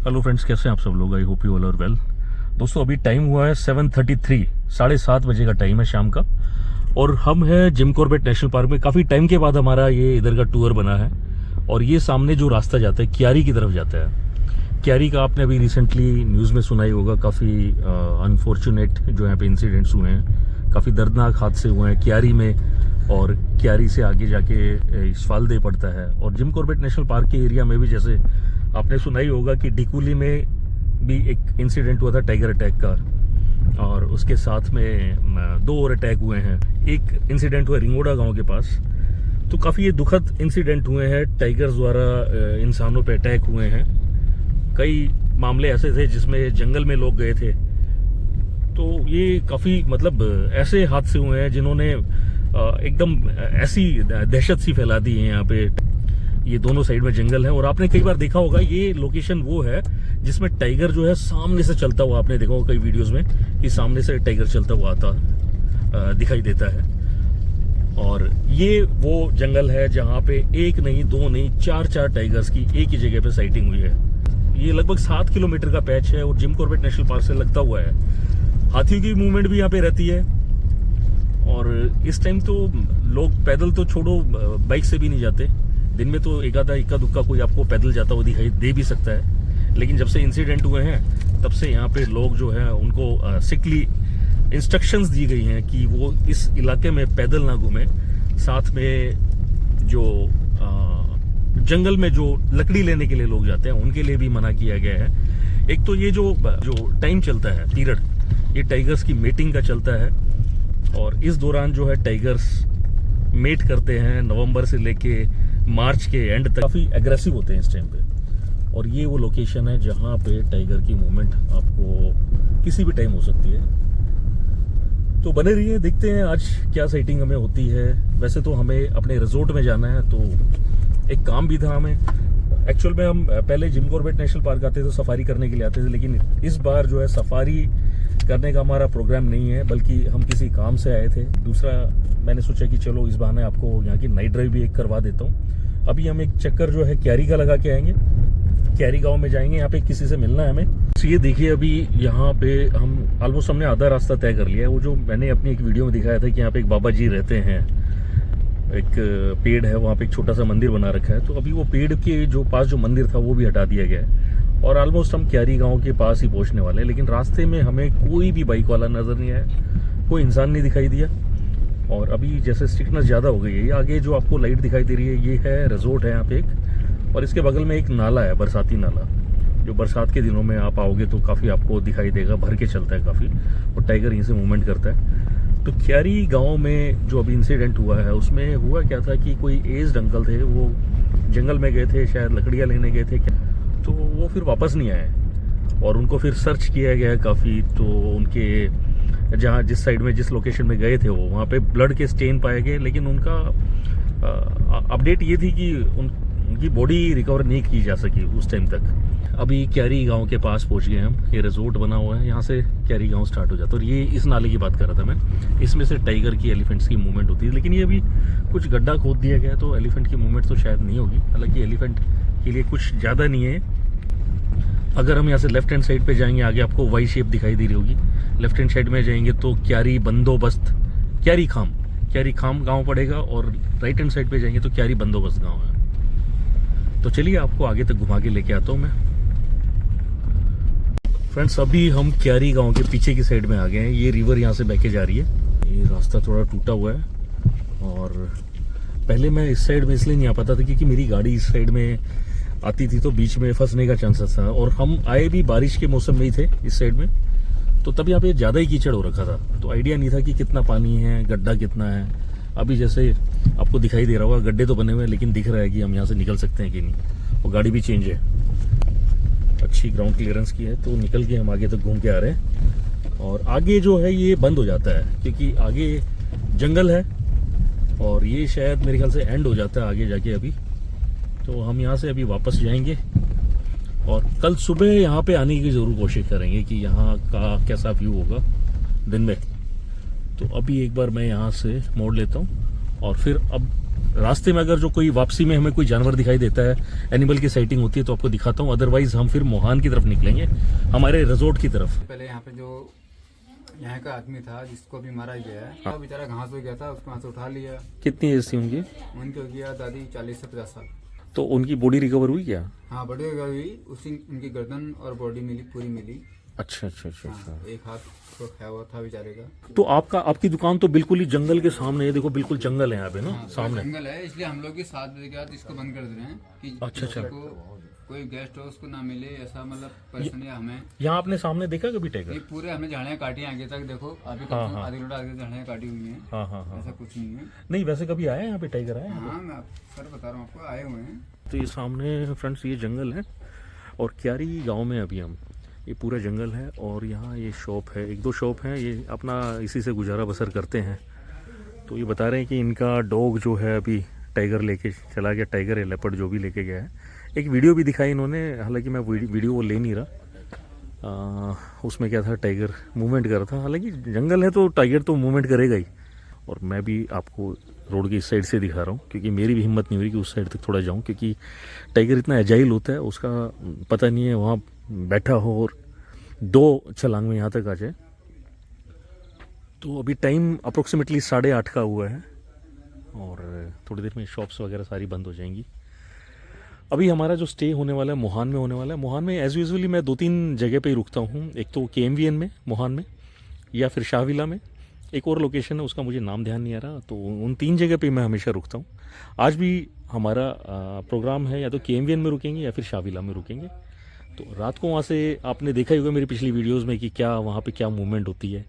Hello friends, कैसे हैं आप सब लोग। I hope you all are well. दोस्तों अभी टाइम हुआ है 7:33, 7:30 बजे का टाइम है शाम का। और हम हैं जिम कॉर्बेट नेशनल पार्क में। काफ़ी टाइम के बाद हमारा ये इधर का टूर बना है। और ये सामने जो रास्ता जाता है क्यारी की तरफ जाता है। क्यारी का आपने अभी रिसेंटली न्यूज़ में सुना ही होगा। काफ़ी अनफॉर्चुनेट जो यहाँ पे इंसिडेंट्स हुए हैं, काफ़ी दर्दनाक हादसे हुए हैं क्यारी में। और क्यारी से आगे जाके इस्फालदे पड़ता है। और जिम कॉर्बेट नेशनल पार्क के एरिया में भी जैसे आपने सुना ही होगा कि डिकुली में भी एक इंसिडेंट हुआ था टाइगर अटैक का। और उसके साथ में 2 और अटैक हुए हैं। एक इंसिडेंट हुआ रिंगोडा गांव के पास। तो काफ़ी ये दुखद इंसिडेंट हुए हैं। टाइगर्स द्वारा इंसानों पे अटैक हुए हैं। कई मामले ऐसे थे जिसमें जंगल में लोग गए थे। तो ये काफ़ी ऐसे हादसे हुए हैं जिन्होंने एकदम ऐसी दहशत सी फैला दी है यहाँ पे। ये दोनों साइड में जंगल है। और आपने कई बार देखा होगा ये लोकेशन वो है जिसमें टाइगर जो है सामने से चलता हुआ, आपने देखा होगा कई वीडियोस में कि सामने से टाइगर चलता हुआ आता दिखाई देता है। और ये वो जंगल है जहाँ पे 1 नहीं 2 नहीं 4 टाइगर्स की एक ही जगह पे साइटिंग हुई है। ये लगभग 7 किलोमीटर का पैच है और जिम कॉर्बेट नेशनल पार्क से लगता हुआ है। हाथियों की मूवमेंट भी यहाँ पे रहती है। और इस टाइम तो लोग पैदल तो छोड़ो, बाइक से भी नहीं जाते। दिन में तो इक्का दुक्का कोई आपको पैदल जाता हुआ दिखाई दे भी सकता है। लेकिन जब से इंसिडेंट हुए हैं तब से यहाँ पे लोग जो है उनको स्ट्रिक्टली इंस्ट्रक्शंस दी गई हैं कि वो इस इलाके में पैदल ना घूमें। साथ में जो जंगल में जो लकड़ी लेने के लिए लोग जाते हैं उनके लिए भी मना किया गया है। एक तो ये जो टाइम चलता है पीरियड, ये टाइगर्स की मेटिंग का चलता है। और इस दौरान जो है टाइगर्स मेट करते हैं नवंबर से लेके मार्च के एंड तक। काफ़ी एग्रेसिव होते हैं इस टाइम पे। और ये वो लोकेशन है जहाँ पे टाइगर की मूवमेंट आपको किसी भी टाइम हो सकती है। तो बने रहिए, देखते हैं आज क्या साइटिंग हमें होती है। वैसे तो हमें अपने रिजोर्ट में जाना है, तो एक काम भी था हमें। एक्चुअल में हम पहले जिम कॉर्बेट नेशनल पार्क आते थे, सफारी करने के लिए आते थे। लेकिन इस बार जो है सफारी करने का हमारा प्रोग्राम नहीं है, बल्कि हम किसी काम से आए थे। दूसरा मैंने सोचा कि चलो इस बहाने आपको यहाँ की नाइट ड्राइव भी एक करवा देता हूँ। अभी हम एक चक्कर जो है क्यारी का लगा के आएंगे। क्यारी गांव में जाएंगे, यहाँ पे किसी से मिलना है हमें। तो ये देखिए अभी यहाँ पे हम ऑलमोस्ट हमने आधा रास्ता तय कर लिया है। वो जो मैंने अपनी एक वीडियो में दिखाया था कि यहाँ पे एक बाबा जी रहते हैं, एक पेड़ है वहाँ पे एक छोटा सा मंदिर बना रखा है। तो अभी वो पेड़ के जो पास जो मंदिर था वो भी हटा दिया गया है। और ऑलमोस्ट हम क्यारी गांव के पास ही पहुंचने वाले हैं। लेकिन रास्ते में हमें कोई भी बाइक वाला नजर नहीं आया, कोई इंसान नहीं दिखाई दिया। और अभी जैसे स्ट्रिक्टनेस ज़्यादा हो गई है। ये आगे जो आपको लाइट दिखाई दे रही है ये है रिजोर्ट है यहाँ पे एक। और इसके बगल में एक नाला है, बरसाती नाला, जो बरसात के दिनों में आप आओगे तो काफ़ी आपको दिखाई देगा, भर के चलता है काफ़ी। और टाइगर यहीं से मूवमेंट करता है। तो क्यारी गाँव में जो अभी इंसिडेंट हुआ है उसमें हुआ क्या था कि कोई एज्ड अंकल थे, वो जंगल में गए थे, शायद लकड़ियाँ लेने गए थे, तो वो फिर वापस नहीं आए। और उनको फिर सर्च किया गया काफ़ी। तो उनके जहाँ जिस साइड में जिस लोकेशन में गए थे वो वहाँ पे ब्लड के स्टेन पाए गए। लेकिन उनका अपडेट ये थी कि उनकी बॉडी रिकवर नहीं की जा सकी उस टाइम तक। अभी क्यारी गांव के पास पहुँच गए हम। ये रिजोर्ट बना हुआ है, यहाँ से क्यारी गांव स्टार्ट हो जाता है। और ये इस नाले की बात कर रहा था मैं। इसमें से टाइगर की, एलिफेंट्स की मूवमेंट होती है। लेकिन ये अभी कुछ गड्ढा खोद दिया गया है तो एलिफेंट की मूवमेंट तो शायद नहीं होगी। हालांकि एलिफेंट के लिए कुछ ज़्यादा नहीं है। अगर हम यहाँ से लेफ्ट हैंड साइड पे जाएंगे, आगे आपको वाई शेप दिखाई दे रही होगी। लेफ्ट हैंड साइड में जाएंगे तो क्यारी बंदोबस्त, क्यारी खाम गांव पड़ेगा। और राइट हैंड साइड पे जाएंगे तो क्यारी बंदोबस्त गांव है। तो चलिए आपको आगे तक घुमा के लेके आता हूँ मैं। फ्रेंड्स अभी हम क्यारी गांव के पीछे की साइड में आ गए हैं। ये रिवर यहाँ से बह के जा रही है। ये रास्ता थोड़ा टूटा हुआ है। और पहले मैं इस साइड में इसलिए नहीं आ पाता था क्योंकि मेरी गाड़ी इस साइड में आती थी तो बीच में फंसने का चांसेस था। और हम आए भी बारिश के मौसम में ही थे इस साइड में, तो तब यहाँ पे ज़्यादा ही कीचड़ हो रखा था। तो आइडिया नहीं था कि कितना पानी है, गड्ढा कितना है। अभी जैसे आपको दिखाई दे रहा होगा गड्ढे तो बने हुए हैं, लेकिन दिख रहा है कि हम यहाँ से निकल सकते हैं कि नहीं। और गाड़ी भी चेंज है, अच्छी ग्राउंड क्लियरेंस की है, तो निकल के हम आगे तक घूम के आ रहे हैं। और आगे जो है ये बंद हो जाता है क्योंकि आगे जंगल है। और ये शायद मेरे ख्याल से एंड हो जाता है आगे जाके अभी। तो हम यहाँ से अभी वापस जाएंगे और कल सुबह यहाँ पे आने की ज़रूर कोशिश करेंगे कि यहाँ का कैसा व्यू होगा दिन में। तो अभी एक बार मैं यहाँ से मोड़ लेता हूँ और फिर अब रास्ते में अगर जो कोई वापसी में हमें कोई जानवर दिखाई देता है, एनिमल की साइटिंग होती है तो आपको दिखाता हूँ। अदरवाइज हम फिर मोहान की तरफ निकलेंगे, हमारे रिजॉर्ट की तरफ। पहले यहाँ पे जो यहाँ का आदमी था जिसको अभी मारा गया है, तो बेचारा घास हो गया था, उसको वहाँ से उठा लिया। कितनी एज थी उनकी? उनकी हो गया दादी 40 से 50 साल। तो उनकी बॉडी रिकवर हुई क्या? हाँ, बड़ी हो गई, उसी उनकी गर्दन और बॉडी मिली, पूरी मिली। अच्छा अच्छा अच्छा अच्छा। हाँ, एक हाथ तो खाया हुआ था बेचारे का। तो आपकी दुकान तो बिल्कुल ही जंगल के सामने है, देखो बिल्कुल जंगल है यहाँ पे ना। हाँ, सामने जंगल है, इसलिए हम लोग 7 बजे के बाद इसको बंद कर दे रहे हैं कि अच्छा अच्छा। कोई गेस्ट हो उसको ना मिले, ऐसा मतलब परेशानी हमें। यहाँ आपने सामने देखा कभी टाइगर? ये पूरे हमने झाड़ियाँ काटी आगे तक, देखो अभी हाँ, हाँ। आधी लोटा आगे झाड़ियाँ काटी हुई हैं। हाँ हाँ हाँ। ऐसा कुछ नहीं है। नहीं वैसे कभी आया यहाँ पे टाइगर? आया? हाँ, मैं सर बता रहा हूँ आपको, आए हुए हैं। तो ये सामने फ्रेंड्स ये जंगल है और क्यारी गांव में अभी हम, ये पूरा जंगल है और यहाँ ये शॉप है, 1-2 शॉप हैं, ये अपना इसी से गुजारा बसर करते हैं। तो ये बता रहे हैं कि इनका डॉग जो है अभी टाइगर लेके चला गया, टाइगर या लेपर्ड जो भी लेके गया है। एक वीडियो भी दिखाई इन्होंने, हालांकि मैं वीडियो वो ले नहीं रहा। उसमें क्या था, टाइगर मूवमेंट कर रहा था। हालांकि जंगल है तो टाइगर तो मूवमेंट करेगा ही। और मैं भी आपको रोड की इस साइड से दिखा रहा हूँ क्योंकि मेरी भी हिम्मत नहीं हो रही कि उस साइड तक थोड़ा जाऊँ, क्योंकि टाइगर इतना एजाइल होता है, उसका पता नहीं है वहाँ बैठा हो और 2 छलांग में यहाँ तक आ जाए। तो अभी टाइम अप्रोक्सीमेटली 8:30 का हुआ है और थोड़ी देर में शॉप्स वगैरह सारी बंद हो जाएंगी। अभी हमारा जो स्टे होने वाला है मोहान में होने वाला है। मोहान में एज यूजुअली मैं 2-3 जगह पे ही रुकता हूँ, एक तो KMVN में मोहान में, या फिर शाहविला में, एक और लोकेशन है उसका मुझे नाम ध्यान नहीं आ रहा। तो उन 3 जगह पे मैं हमेशा रुकता हूँ। आज भी हमारा प्रोग्राम है या तो KMVN में रुकेंगे या फिर शाहविला में रुकेंगे। तो रात को वहाँ से आपने देखा ही होगा मेरी पिछली वीडियोस में कि क्या वहाँ पे क्या मूवमेंट होती है।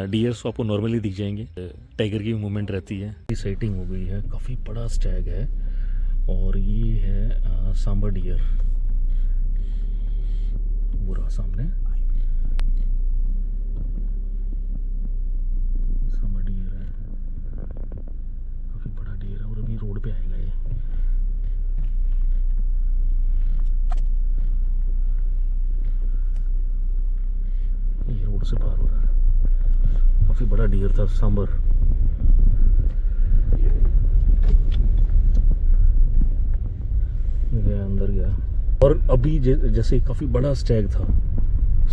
डियर्स तो आपको नॉर्मली दिख जाएंगे, टाइगर की भी मूवमेंट रहती है। सेटिंग हो गई है, काफ़ी बड़ा स्टैग है और ये है सांबर डियर, पूरा सामने सांबर डियर है, काफ़ी बड़ा डियर है और अभी रोड पे आएगा ये रोड से पार हो रहा है। काफ़ी बड़ा डियर था सांबर। गया अंदर गया और अभी जैसे काफ़ी बड़ा स्टैग था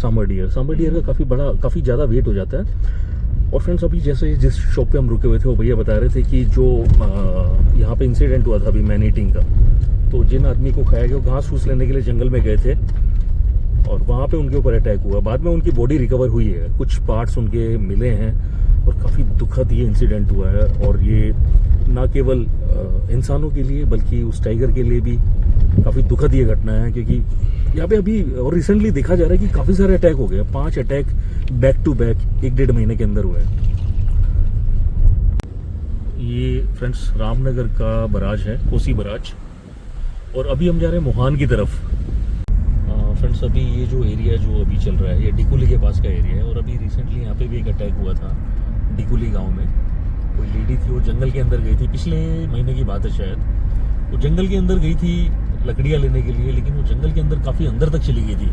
सांबर डियर का काफ़ी ज़्यादा वेट हो जाता है। और फ्रेंड्स अभी जैसे जिस शॉप पे हम रुके हुए थे वो भैया बता रहे थे कि जो यहाँ पे इंसिडेंट हुआ था अभी मैन ईटिंग का, तो जिन आदमी को खाया गया वो घास फूस लेने के लिए जंगल में गए थे और वहाँ पे उनके ऊपर अटैक हुआ। बाद में उनकी बॉडी रिकवर हुई है, कुछ पार्ट्स उनके मिले हैं और काफ़ी दुखद ये इंसिडेंट हुआ है। और ये ना केवल इंसानों के लिए बल्कि उस टाइगर के लिए भी काफ़ी दुखद ये घटना है, क्योंकि यहाँ पे अभी और रिसेंटली देखा जा रहा है कि काफ़ी सारे अटैक हो गए, 5 अटैक बैक टू बैक 1-1.5 महीने के अंदर हुए हैं। ये फ्रेंड्स रामनगर का बराज है, कोसी बराज, और अभी हम जा रहे हैं मोहान की तरफ। फ्रेंड्स अभी ये जो एरिया जो अभी चल रहा है ये डिकुली के पास का एरिया है और अभी रिसेंटली यहाँ पे भी एक अटैक हुआ था डिकुली गाँव में। कोई लेडी थी वो जंगल के अंदर गई थी, पिछले महीने की बात है शायद। वो जंगल के अंदर गई थी लकड़ियाँ लेने के लिए, लेकिन वो जंगल के अंदर काफ़ी अंदर तक चली गई थी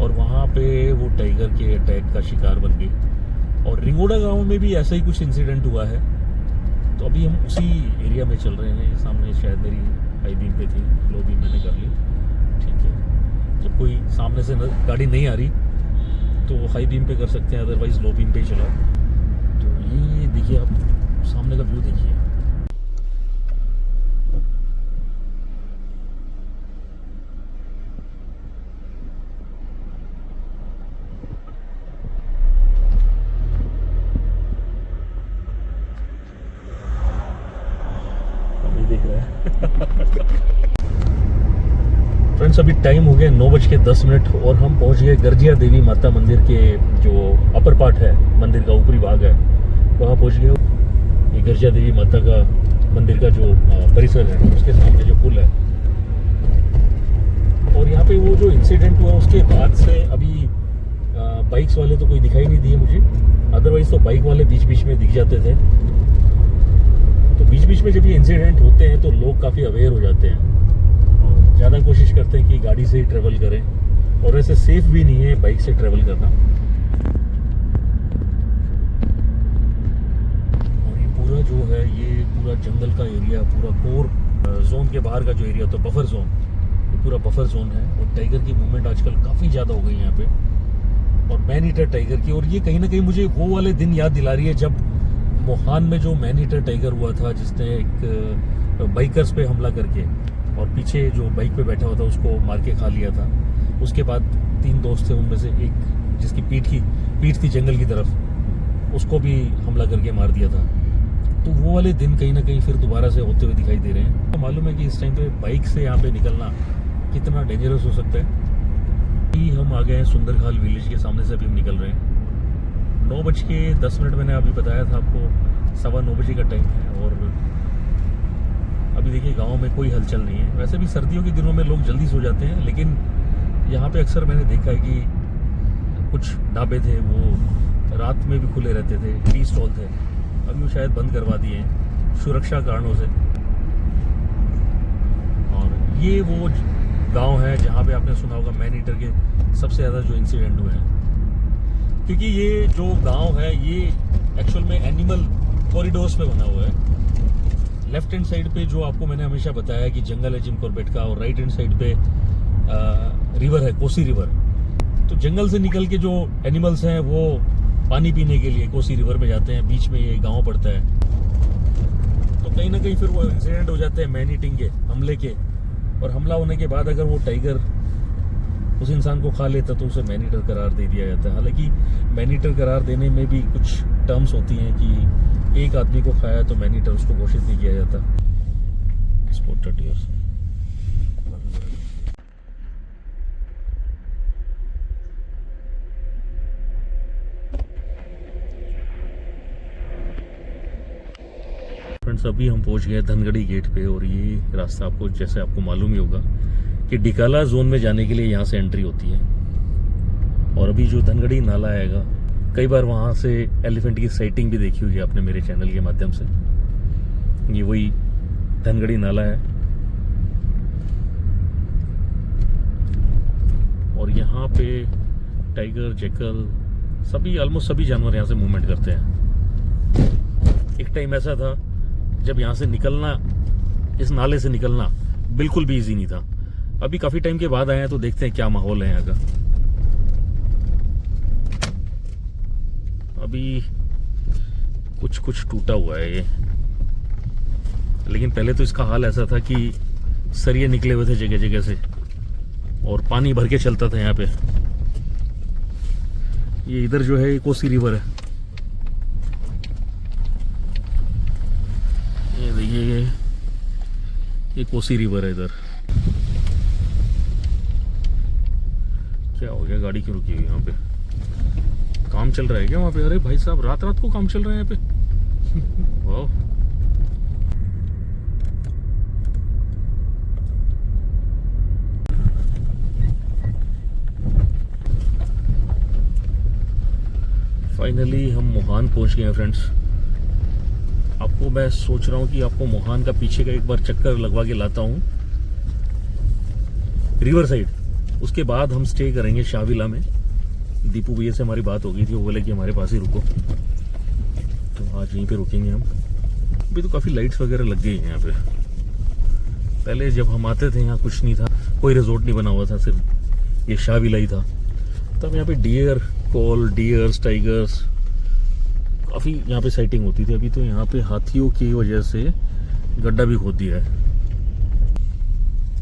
और वहाँ पे वो टाइगर के अटैक का शिकार बन गई। और रिंगोड़ा गांव में भी ऐसा ही कुछ इंसिडेंट हुआ है। तो अभी हम उसी एरिया में चल रहे हैं। सामने शायद मेरी हाई बीम पे थी, लो बीम मैंने कर ली, ठीक है। जब कोई सामने से गाड़ी नहीं आ रही तो हाई बीम पे कर सकते हैं, अदरवाइज लो बीम पे ही चलाओ। तो ये देखिए आप सामने का व्यू देखिए। फ्रेंड्स अभी टाइम हो गया 9:10 और हम पहुंच गए गर्जिया देवी माता मंदिर के जो अपर पार्ट है, मंदिर का ऊपरी भाग है, वहाँ पहुंच गए। ये गर्जिया देवी माता का मंदिर का जो परिसर है उसके सामने जो पुल है। और यहाँ पे वो जो इंसिडेंट हुआ उसके बाद से अभी बाइक्स वाले तो कोई दिखाई नहीं दिए मुझे, अदरवाइज तो बाइक वाले बीच बीच में दिख जाते थे। तो बीच बीच में जब ये इंसिडेंट होते हैं तो लोग काफ़ी अवेयर हो जाते हैं, ज़्यादा कोशिश करते हैं कि गाड़ी से ही ट्रेवल करें और ऐसे सेफ भी नहीं है बाइक से ट्रेवल करना। और ये पूरा जो है ये पूरा जंगल का एरिया, पूरा कोर जोन के बाहर का जो एरिया होता है बफर जोन, ये पूरा बफर जोन है। और टाइगर की मूवमेंट आजकल काफ़ी ज़्यादा हो गई है यहाँ पे, और मैन ईटर टाइगर की। और ये कहीं ना कहीं मुझे वो वाले दिन याद दिला रही है जब मोहान में जो मैन ईटर टाइगर हुआ था, जिसने एक बाइकर्स पे हमला करके और पीछे जो बाइक पे बैठा हुआ था उसको मार के खा लिया था। उसके बाद 3 दोस्त थे, उनमें से एक जिसकी पीठ थी जंगल की तरफ, उसको भी हमला करके मार दिया था। तो वो वाले दिन कहीं ना कहीं फिर दोबारा से होते हुए दिखाई दे रहे हैं। तो मालूम है कि इस टाइम पे बाइक से यहाँ पे निकलना कितना डेंजरस हो सकता है। हम आ गए हैं सुंदरखाल विलेज के सामने से, अभी हम निकल रहे हैं। 9:10 मैंने अभी बताया था आपको, 9:15 बजे का टाइम है। और अभी देखिए गांव में कोई हलचल नहीं है। वैसे भी सर्दियों के दिनों में लोग जल्दी सो जाते हैं, लेकिन यहाँ पे अक्सर मैंने देखा है कि कुछ ढाबे थे वो रात में भी खुले रहते थे, टी स्टॉल थे, अभी वो शायद बंद करवा दिए हैं सुरक्षा कारणों से। और ये वो गांव है जहाँ पे आपने सुना होगा मैन ईटर के सबसे ज़्यादा जो इंसिडेंट हुए हैं, क्योंकि ये जो गांव है ये एक्चुअल में एनिमल कॉरिडोर्स पे बना हुआ है। लेफ्ट हैंड साइड पे जो आपको मैंने हमेशा बताया कि जंगल है जिम कॉर्बेट का, और राइट हैंड साइड पे रिवर है, कोसी रिवर। तो जंगल से निकल के जो एनिमल्स हैं वो पानी पीने के लिए कोसी रिवर में जाते हैं, बीच में ये गांव पड़ता है। तो कहीं ना कहीं फिर वो इंसिडेंट हो जाते हैं मैन ईटिंग के, हमले के। और हमला होने के बाद अगर वो टाइगर उस इंसान को खा लेता तो उसे मैन ईटर करार दे दिया जाता है। हालांकि मैन ईटर करार देने में भी कुछ टर्म्स होती हैं कि एक आदमी को खाया तो मैन ईटर उसको घोषित नहीं किया जाता। स्पॉटेड डियर फ्रेंड्स, अभी हम पहुंच गए धनगढ़ी गेट पे। और ये रास्ता आपको, जैसे आपको मालूम ही होगा कि डिकाला जोन में जाने के लिए यहाँ से एंट्री होती है। और अभी जो धनगढ़ी नाला आएगा, कई बार वहाँ से एलिफेंट की साइटिंग भी देखी हुई है आपने मेरे चैनल के माध्यम से। ये वही धनगढ़ी नाला है। और यहाँ पे टाइगर, जैकल, सभी ऑलमोस्ट सभी जानवर यहाँ से मूवमेंट करते हैं। एक टाइम ऐसा था जब यहाँ से निकलना, इस नाले से निकलना बिल्कुल भी इजी नहीं था। अभी काफी टाइम के बाद आए हैं तो देखते हैं क्या माहौल है यहाँ का। अभी कुछ टूटा हुआ है ये, लेकिन पहले तो इसका हाल ऐसा था कि सरिये निकले हुए थे जगह जगह से और पानी भर के चलता था यहाँ पे। ये इधर जो है ये कोसी रिवर है। ये देखिए ये कोसी रिवर है इधर। क्या हो गया, गाड़ी क्यों रुकी हुई यहाँ पे? काम चल रहा है क्या वहाँ पे? अरे भाई साहब, रात रात को काम चल रहा है यहाँ पे। वाह, फाइनली हम मोहान पहुंच गए हैं फ्रेंड्स। आपको मैं सोच रहा हूँ कि आपको मोहान का पीछे का एक बार चक्कर लगवा के लाता हूँ रिवर साइड। उसके बाद हम स्टे करेंगे शाहविला में। दीपू भैया से हमारी बात हो गई थी, वो बोले कि हमारे पास ही रुको, तो आज यहीं पे रुकेंगे हम। अभी तो काफ़ी लाइट्स वगैरह लग गई हैं यहाँ पे। पहले जब हम आते थे यहाँ कुछ नहीं था, कोई रिजॉर्ट नहीं बना हुआ था, सिर्फ ये शाहविला ही था। तब यहाँ पे डियर कॉल, डियर्स, टाइगर्स काफ़ी यहाँ पे साइटिंग होती थी। अभी तो यहाँ पे हाथियों की वजह से गड्ढा भी खोद दिया है।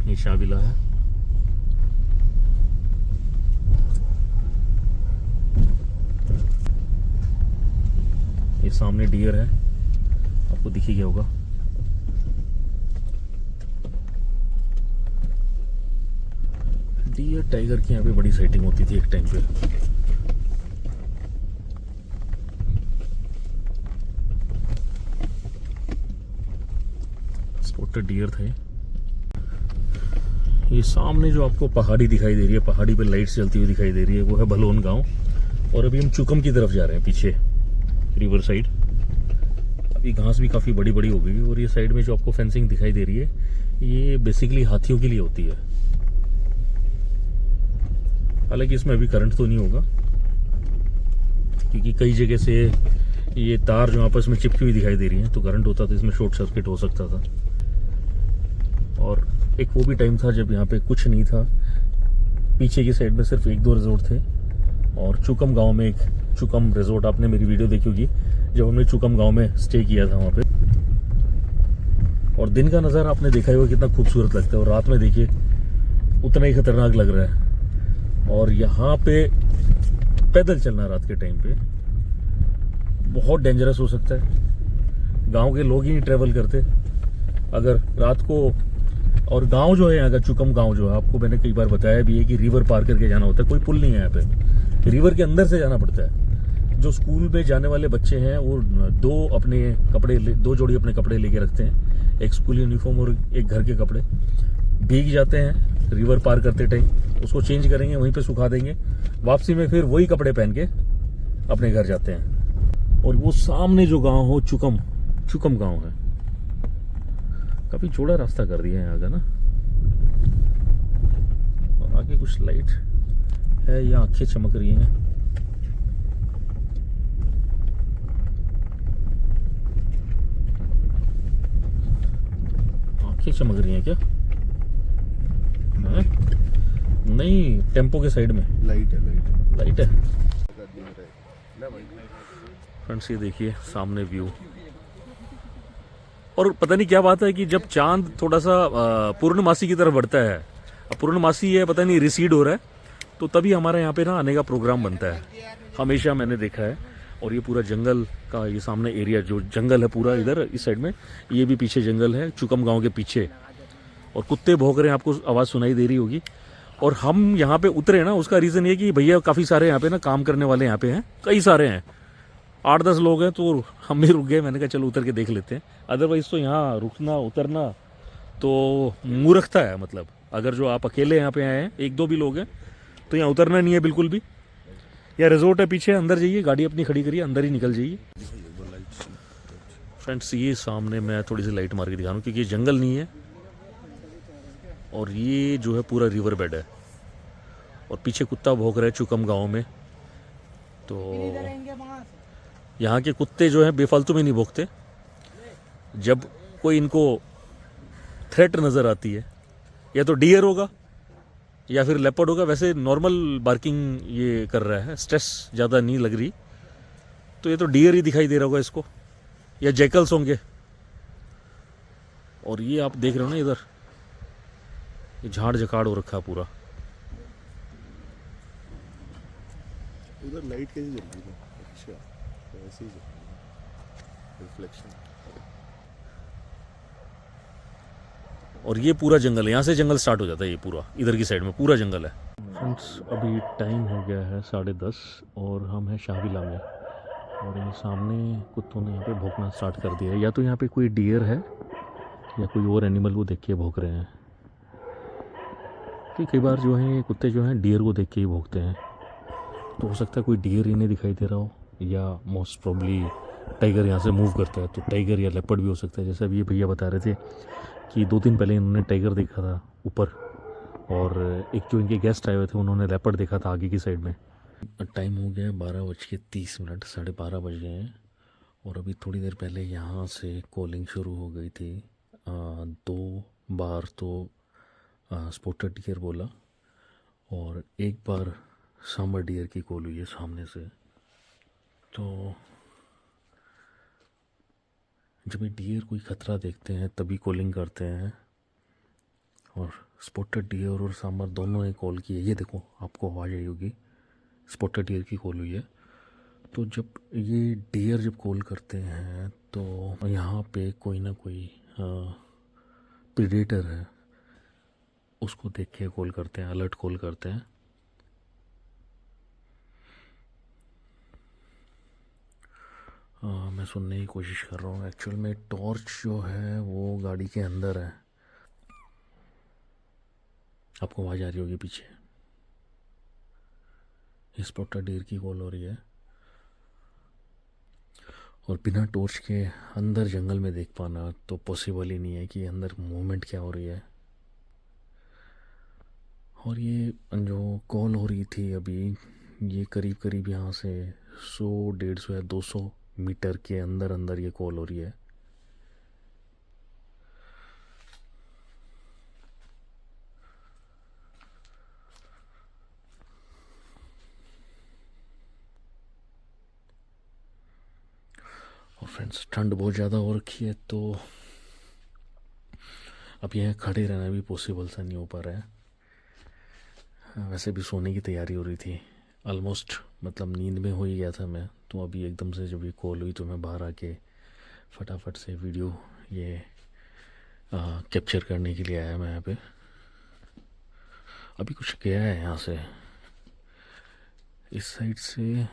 ये शाहविला है। ये सामने डियर है, आपको दिख ही गया होगा। डियर टाइगर की यहाँ पे बड़ी साइटिंग होती थी एक टाइम पे। स्पॉटेड डियर थे। ये सामने जो आपको पहाड़ी दिखाई दे रही है, पहाड़ी पे लाइट्स जलती हुई दिखाई दे रही है, वो है भलोन गांव। और अभी हम चुकम की तरफ जा रहे हैं, पीछे रिवर साइड। अभी घास भी काफ़ी बड़ी बड़ी हो गई है। और ये साइड में जो आपको फेंसिंग दिखाई दे रही है, ये बेसिकली हाथियों के लिए होती है। हालांकि इसमें अभी करंट तो नहीं होगा, क्योंकि कई जगह से ये तार जो आपस में चिपकी हुई दिखाई दे रही है, तो करंट होता तो इसमें शॉर्ट सर्किट हो सकता था। और एक वो भी टाइम था जब यहाँ पे कुछ नहीं था, पीछे की साइड में सिर्फ 1-2 रिजोर्ट थे। और चुकम गांव में एक चुकम रिजोर्ट, आपने मेरी वीडियो देखी होगी जब हमने चुकम गांव में स्टे किया था वहाँ पे। और दिन का नज़ारा आपने देखा ही होगा कितना खूबसूरत लगता है, और रात में देखिए उतना ही खतरनाक लग रहा है। और यहाँ पे पैदल चलना रात के टाइम पे बहुत डेंजरस हो सकता है। गांव के लोग ही नहीं ट्रेवल करते अगर रात को। और गांव जो है यहाँ का चुकम गांव जो है, आपको मैंने कई बार बताया भी है कि रिवर पार करके जाना होता है, कोई पुल नहीं है यहाँ पे, रिवर के अंदर से जाना पड़ता है। जो स्कूल में जाने वाले बच्चे हैं वो दो जोड़ी अपने कपड़े लेके रखते हैं, एक स्कूल यूनिफॉर्म और एक घर के कपड़े। भीग जाते हैं रिवर पार करते टाइम, उसको चेंज करेंगे, वहीं पे सुखा देंगे, वापसी में फिर वही कपड़े पहन के अपने घर जाते हैं। और वो सामने जो गांव हो चुकम गांव है। काफी चौड़ा रास्ता कर दिया है यहाँ का ना। और आगे कुछ लाइट है, या आंखें चमक रही हैं। आंखें चमक रही हैं क्या? है? नहीं, टेम्पो के साइड में लाइट है। फ्रेंड्स ये देखिए सामने व्यू। और पता नहीं क्या बात है कि जब चांद थोड़ा सा पूर्णमासी की तरफ बढ़ता है, अब पूर्णमासी है पता नहीं रिसीड हो रहा है, तो तभी हमारे यहाँ पे ना आने का प्रोग्राम बनता है, हमेशा मैंने देखा है। और ये पूरा जंगल का ये सामने एरिया जो जंगल है पूरा, इधर इस साइड में ये भी पीछे जंगल है चुकम गांव के पीछे। और कुत्ते भौंक रहे हैं, आपको आवाज़ सुनाई दे रही होगी। और हम यहाँ पे उतरे ना, उसका रीज़न ये कि भैया काफ़ी सारे यहाँ पे ना काम करने वाले यहाँ पे हैं, कई सारे हैं, 8-10 लोग हैं, तो हम भी रुक गए। मैंने कहा चलो उतर के देख लेते हैं। अदरवाइज़ तो यहाँ रुकना उतरना तो मूर्खता है। मतलब अगर जो आप अकेले यहाँ पे आए हैं, 1-2 भी लोग हैं, तो यहाँ उतरना नहीं है बिल्कुल भी। या रिजोर्ट है पीछे, अंदर जाइए, गाड़ी अपनी खड़ी करिए, अंदर ही निकल जाइए। फ्रेंड्स ये सामने मैं थोड़ी सी लाइट मार के दिखा रहा हूँ क्योंकि ये जंगल नहीं है, और ये जो है पूरा रिवर बेड है। और पीछे कुत्ता भौंक रहा है चुकम गांव में। तो यहाँ के कुत्ते जो हैं बेफालतू में नहीं भौंकते, जब कोई इनको थ्रेट नज़र आती है, या तो डियर होगा या फिर लेपर्ड होगा। वैसे नॉर्मल बार्किंग ये कर रहा है, स्ट्रेस ज़्यादा नहीं लग रही, तो ये तो डियर ही दिखाई दे रहा होगा इसको, या जैकल्स होंगे। और ये आप देख रहे हो ना इधर, ये झाड़ जकाड़ हो रखा है पूरा। उधर लाइट कैसी जल रही है? अच्छा, ऐसे ही रिफ्लेक्शन। और ये पूरा जंगल है, यहाँ से जंगल स्टार्ट हो जाता है, ये पूरा इधर की साइड में पूरा जंगल है। फ्रेंड्स अभी टाइम हो गया है 10:30 और हम हैं शाहविला में। और ये सामने कुत्तों ने यहाँ पे भौंकना स्टार्ट कर दिया है, या तो यहाँ पे कोई डियर है या कोई और एनिमल को देख के भौंक रहे हैं। कि कई बार जो है कुत्ते जो हैं डियर को देख के ही भौंकते हैं, तो हो सकता है कोई डियर इन्हें दिखाई दे रहा हो, या मोस्ट प्रॉब्ली टाइगर यहाँ से मूव करता है, तो टाइगर या लेपर्ड भी हो सकता है। जैसे अभी ये भैया बता रहे थे कि 2 दिन पहले इन्होंने टाइगर देखा था ऊपर, और एक जो इनके गेस्ट आए हुए थे उन्होंने लेपर्ड देखा था आगे की साइड में। टाइम हो गया 12:30, 12:30 बज गए हैं। और अभी थोड़ी देर पहले यहाँ से कॉलिंग शुरू हो गई थी। 2 बार तो स्पॉटेड डियर बोला, और 1 बार सांबर डियर की कॉल हुई है सामने से। तो जब ये डियर कोई खतरा देखते हैं तभी कॉलिंग करते हैं, और स्पॉटेड डियर और सांबर दोनों ने कॉल की है। ये देखो आपको आवाज़ आई होगी, स्पॉटेड डियर की कॉल हुई है। तो जब ये डियर जब कॉल करते हैं तो यहाँ पे कोई ना कोई प्रीडेटर है, उसको देख के कॉल करते हैं, अलर्ट कॉल करते हैं। मैं सुनने की कोशिश कर रहा हूँ। एक्चुअल में टॉर्च जो है वो गाड़ी के अंदर है, आपको आवाज़ आ रही होगी पीछे। स्पॉटेड डियर की कॉल हो रही है, और बिना टॉर्च के अंदर जंगल में देख पाना तो पॉसिबल ही नहीं है कि अंदर मूवमेंट क्या हो रही है। और ये जो कॉल हो रही थी अभी, ये करीब करीब यहाँ से 100, 150 या 200 मीटर के अंदर अंदर ये कॉल हो रही है। और फ्रेंड्स ठंड बहुत ज़्यादा हो रखी है, तो अब यहाँ खड़े रहना भी पॉसिबल सा नहीं हो पा रहा है। वैसे भी सोने की तैयारी हो रही थी ऑलमोस्ट, मतलब नींद में हो ही गया था मैं। तो अभी एकदम से जब ये कॉल हुई तो मैं बाहर आके फटाफट से वीडियो ये कैप्चर करने के लिए आया मैं यहाँ पे। अभी कुछ गया है यहाँ से, इस साइड से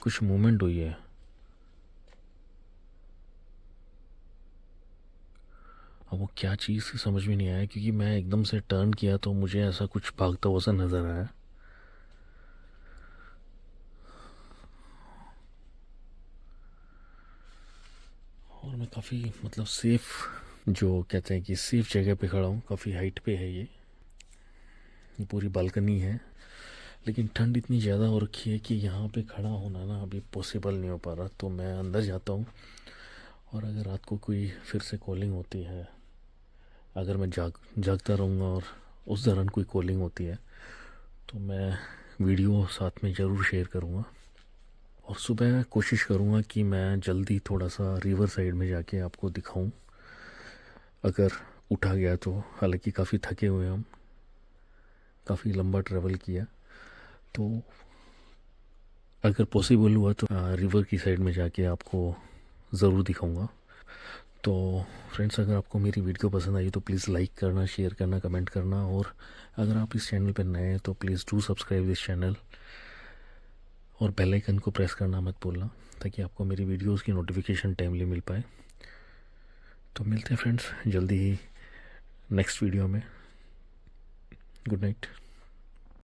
कुछ मूवमेंट हुई है। अब वो क्या चीज़ समझ में नहीं आया, क्योंकि मैं एकदम से टर्न किया तो मुझे ऐसा कुछ भागता हुआ सा नज़र आया। और मैं काफ़ी मतलब सेफ, जो कहते हैं कि सेफ जगह पे खड़ा हूँ। काफ़ी हाइट पे है ये पूरी बालकनी है, लेकिन ठंड इतनी ज़्यादा हो रखी है कि यहाँ पे खड़ा होना ना अभी पॉसिबल नहीं हो पा रहा। तो मैं अंदर जाता हूँ, और अगर रात को कोई फिर से कॉलिंग होती है, अगर मैं जागता रहूँगा और उस दौरान कोई कॉलिंग होती है, तो मैं वीडियो साथ में ज़रूर शेयर करूँगा। और सुबह कोशिश करूँगा कि मैं जल्दी थोड़ा सा रिवर साइड में जाके आपको दिखाऊं, अगर उठा गया तो। हालांकि काफ़ी थके हुए हम, काफ़ी लंबा ट्रैवल किया, तो अगर पॉसिबल हुआ तो रिवर की साइड में जाके आपको ज़रूर दिखाऊंगा। तो फ्रेंड्स, अगर आपको मेरी वीडियो पसंद आई तो प्लीज़ लाइक करना, शेयर करना, कमेंट करना, और अगर आप इस चैनल पर नए हैं तो please do subscribe this channel, और बेल आइकन को प्रेस करना मत भूलना, ताकि आपको मेरी वीडियोस की नोटिफिकेशन टाइमली मिल पाए। तो मिलते हैं फ्रेंड्स जल्दी ही नेक्स्ट वीडियो में। Good night.